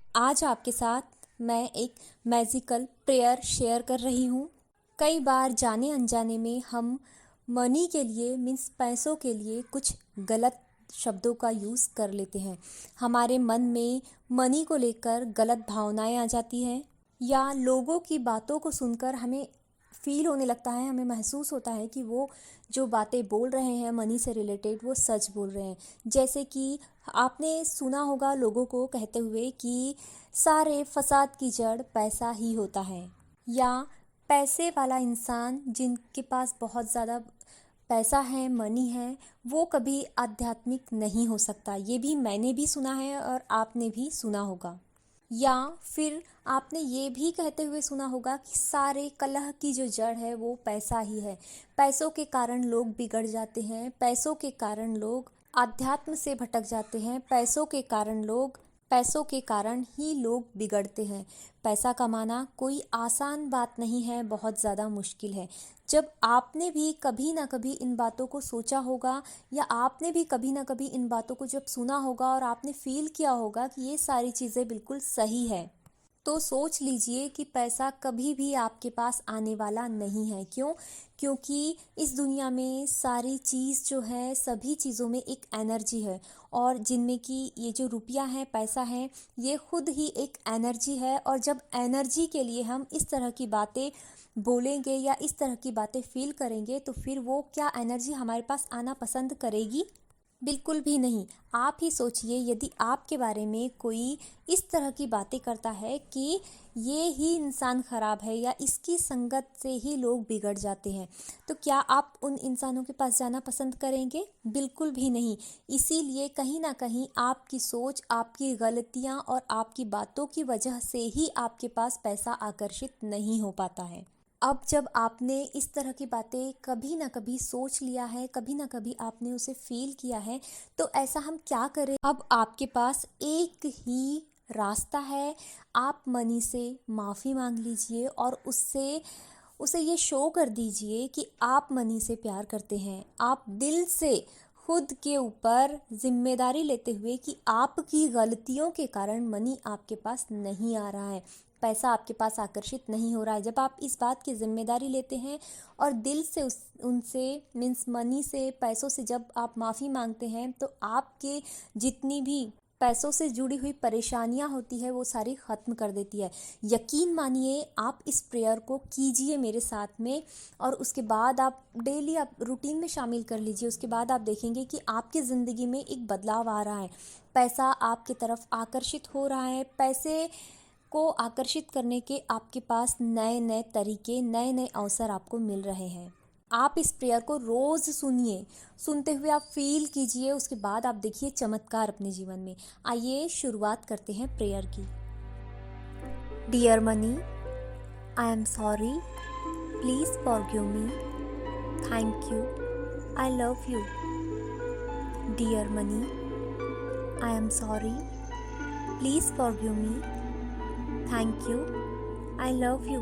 आज आपके साथ मैं एक मैजिकल प्रेयर शेयर कर रही हूँ। कई बार जाने अनजाने में हम मनी के लिए मीन्स पैसों के लिए कुछ गलत शब्दों का यूज़ कर लेते हैं। हमारे मन में मनी को लेकर गलत भावनाएं आ जाती हैं या लोगों की बातों को सुनकर हमें फील होने लगता है, हमें महसूस होता है कि वो जो बातें बोल रहे हैं मनी से रिलेटेड वो सच बोल रहे हैं। जैसे कि आपने सुना होगा लोगों को कहते हुए कि सारे फसाद की जड़ पैसा ही होता है, या पैसे वाला इंसान जिनके पास बहुत ज़्यादा पैसा है, मनी है, वो कभी आध्यात्मिक नहीं हो सकता। ये भी मैंने भी सुना है और आपने भी सुना होगा। या फिर आपने ये भी कहते हुए सुना होगा कि सारे कलह की जो जड़ है वो पैसा ही है। पैसों के कारण लोग बिगड़ जाते हैं, पैसों के कारण लोग आध्यात्म से भटक जाते हैं, पैसों के कारण ही लोग बिगड़ते हैं। पैसा कमाना कोई आसान बात नहीं है, बहुत ज़्यादा मुश्किल है। जब आपने भी कभी ना कभी इन बातों को सोचा होगा या आपने भी कभी ना कभी इन बातों को जब सुना होगा और आपने फील किया होगा कि ये सारी चीज़ें बिल्कुल सही है, तो सोच लीजिए कि पैसा कभी भी आपके पास आने वाला नहीं है। क्यों? क्योंकि इस दुनिया में सारी चीज़ जो है, सभी चीज़ों में एक एनर्जी है, और जिनमें कि ये जो रुपया है, पैसा है, ये खुद ही एक एनर्जी है। और जब एनर्जी के लिए हम इस तरह की बातें बोलेंगे या इस तरह की बातें फील करेंगे, तो फिर वो क्या एनर्जी हमारे पास आना पसंद करेगी? बिल्कुल भी नहीं। आप ही सोचिए, यदि आपके बारे में कोई इस तरह की बातें करता है कि ये ही इंसान खराब है या इसकी संगत से ही लोग बिगड़ जाते हैं, तो क्या आप उन इंसानों के पास जाना पसंद करेंगे? बिल्कुल भी नहीं। इसीलिए कहीं ना कहीं आपकी सोच, आपकी गलतियां और आपकी बातों की वजह से ही आपके पास पैसा आकर्षित नहीं हो पाता है। अब जब आपने इस तरह की बातें कभी ना कभी सोच लिया है, कभी ना कभी आपने उसे फील किया है, तो ऐसा हम क्या करें? अब आपके पास एक ही रास्ता है। आप मनी से माफ़ी मांग लीजिए और उसे ये शो कर दीजिए कि आप मनी से प्यार करते हैं। आप दिल से खुद के ऊपर जिम्मेदारी लेते हुए कि आपकी गलतियों के कारण मनी आपके पास नहीं आ रहा है, पैसा आपके पास आकर्षित नहीं हो रहा है। जब आप इस बात की जिम्मेदारी लेते हैं और दिल से उनसे मीन्स मनी से, पैसों से जब आप माफ़ी मांगते हैं, तो आपके जितनी भी पैसों से जुड़ी हुई परेशानियां होती है वो सारी ख़त्म कर देती है। यकीन मानिए, आप इस प्रेयर को कीजिए मेरे साथ में, और उसके बाद आप डेली आप रूटीन में शामिल कर लीजिए। उसके बाद आप देखेंगे कि आपकी ज़िंदगी में एक बदलाव आ रहा है, पैसा आपकी तरफ आकर्षित हो रहा है। पैसे को आकर्षित करने के आपके पास नए नए तरीके, नए नए अवसर आपको मिल रहे हैं। आप इस प्रेयर को रोज़ सुनिए, सुनते हुए आप फील कीजिए, उसके बाद आप देखिए चमत्कार अपने जीवन में। आइए शुरुआत करते हैं प्रेयर की। Dear money, I am sorry, please forgive me, thank you, I love you. Dear money, I am sorry, please forgive me, thank you, I love you.